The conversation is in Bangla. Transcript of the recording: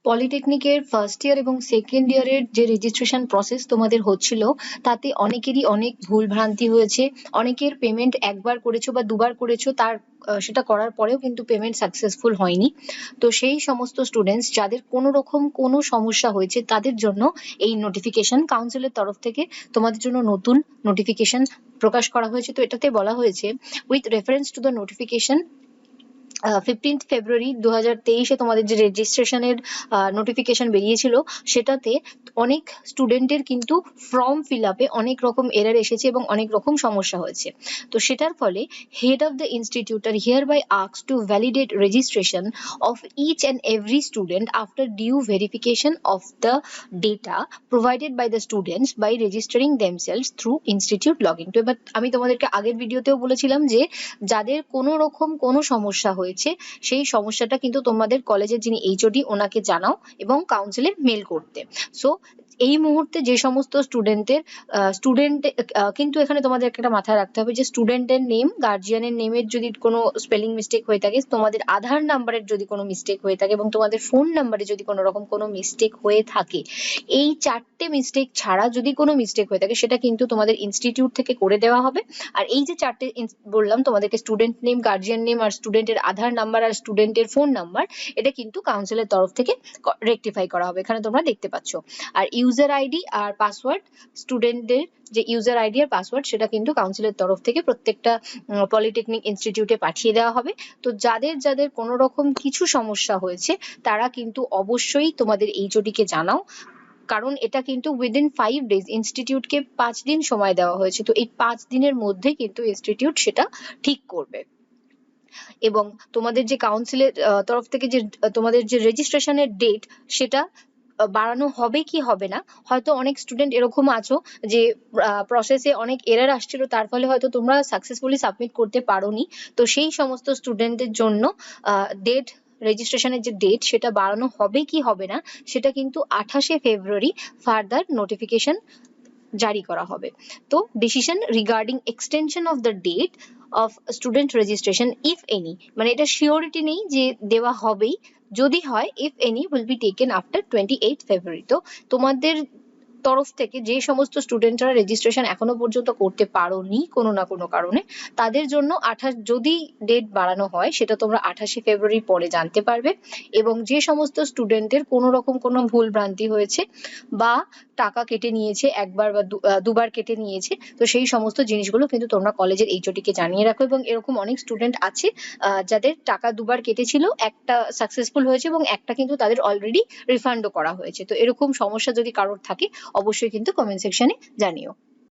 পলিটেকনিকের ফার্স্ট ইয়ার এবং সেকেন্ড ইয়ারের যে রেজিস্ট্রেশন প্রসেস তোমাদের হচ্ছিল তাতে অনেকেরই অনেক ভুল ভ্রান্তি হয়েছে। অনেকের পেমেন্ট একবার করেছো বা দুবার করেছো, তার সেটা করার পরেও কিন্তু পেমেন্ট সাকসেসফুল হয়নি। তো সেই সমস্ত স্টুডেন্টস যাদের কোনো রকম কোনো সমস্যা হয়েছে তাদের জন্য এই নোটিফিকেশন কাউন্সিলের তরফ থেকে তোমাদের জন্য নতুন নোটিফিকেশন প্রকাশ করা হয়েছে। তো এটাতে বলা হয়েছে, with reference to the notification 15th ফেব্রুয়ারি 2023 তোমাদের যে রেজিস্ট্রেশনের নোটিফিকেশন বেরিয়েছিল, সেটাতে অনেক স্টুডেন্টের কিন্তু ফর্ম ফিল আপে অনেক রকম এরর এসেছে এবং অনেক রকম সমস্যা হয়েছে। তো সেটার ফলে head of the institute are hereby asked to validate registration of each and every student after due verification of the data provided by the students by registering themselves through institute login। তো এবার আমি তোমাদেরকে আগের ভিডিওতেও বলেছিলাম যে যাদের কোনো রকম কোনো সমস্যা হয়েছে সেই সমস্যাটা কিন্তু তোমাদের কলেজের যিনি এইচওডি ওনাকে জানাও এবং কাউন্সিলে মেল করতে। সো এই মুহূর্তে যে সমস্ত স্টুডেন্ট কিন্তু এখানে তোমাদের একটা মাথায় রাখতে হবে যে স্টুডেন্টের নেম, গার্জিয়ানের নেমের যদি কোনো স্পেলিং মিস্টেক হয়ে থাকে, তোমাদের আধার নাম্বারের যদি কোনো মিস্টেক হয়ে থাকে এবং তোমাদের ফোন নাম্বারে যদি কোনো রকম কোনো মিস্টেক হয়ে থাকে, এই চারটে মিস্টেক ছাড়া যদি কোনো মিস্টেক হয়ে থাকে সেটা কিন্তু তোমাদের ইনস্টিটিউট থেকে করে দেওয়া হবে। আর এই যে চারটে বললাম তোমাদেরকে, স্টুডেন্ট নেম, গার্জিয়ান নেম আর স্টুডেন্টের আধার নাম্বার আর স্টুডেন্টের ফোন নাম্বার, এটা কিন্তু কাউন্সিলের তরফ থেকে রেকটিফাই করা হবে, এখানে তোমরা দেখতে পাচ্ছ। আর ইউজার আইডি আর পাসওয়ার্ড, স্টুডেন্টদের যে ইউজার আইডি আর পাসওয়ার্ড সেটা কিন্তু কাউন্সিলের তরফ থেকে প্রত্যেকটা পলিটেকনিক ইনস্টিটিউটে পাঠিয়ে দেওয়া হবে। তো যাদের যাদের কোনো রকম কিছু সমস্যা হয়েছে তারা কিন্তু অবশ্যই তোমাদের এইচওডি কে জানাও, কারণ এটা কিন্তু উইদিন 5 days ইনস্টিটিউটকে 5 দিন সময় দেওয়া হয়েছে। তো এই 5 দিনের মধ্যে কিন্তু ইনস্টিটিউট সেটা ঠিক করবে। এবং তোমাদের যে কাউন্সিলের তরফ থেকে যে তোমাদের যে রেজিস্ট্রেশনের ডেট সেটা বাড়ানো হবে কি হবে না, হয়তো অনেক স্টুডেন্ট এরকম আছো যে প্রসেসে অনেক এরর আসছিল, তার ফলে হয়তো তোমরা সাকসেসফুলি সাবমিট করতে পারোনি। তো সেই সমস্ত স্টুডেন্টদের জন্য ডেট, রেজিস্ট্রেশনের যে ডেট সেটা বাড়ানো হবে কি হবে না সেটা কিন্তু 28শে ফেব্রুয়ারি ফার্দার নোটিফিকেশন জারি করা হবে। তো decision regarding extension of the date of student registration if any, মানে এটা শিওরিটি নেই যে দেওয়া হবেই, যদি হয় if any will be taken after 28th February. তো তোমাদের তরফ থেকে যে সমস্ত স্টুডেন্টরা রেজিস্ট্রেশন এখনো পর্যন্ত করতে পারোনি কোনো না কোনো কারণে, তাদের জন্য যদি ডেট বাড়ানো হয় সেটা তোমরা 28শে ফেব্রুয়ারি পরে জানতে পারবে। এবং যে সমস্ত স্টুডেন্টের কোনো রকম কোনো ভুল ভ্রান্তি হয়েছে বা টাকা কেটে নিয়েছে, একবার বা দুবার কেটে নিয়েছে, তো সেই সমস্ত জিনিসগুলো কিন্তু তোমরা কলেজের এইচওডি কে জানিয়ে রাখো। এবং এরকম অনেক স্টুডেন্ট আছে যাদের টাকা দুবার কেটেছিল, একটা সাকসেসফুল হয়েছে এবং একটা কিন্তু তাদের অলরেডি রিফান্ডও করা হয়েছে। তো এরকম সমস্যা যদি কারোর থাকে অবশ্যই কিন্তু কমেন্ট সেকশনে জানিও।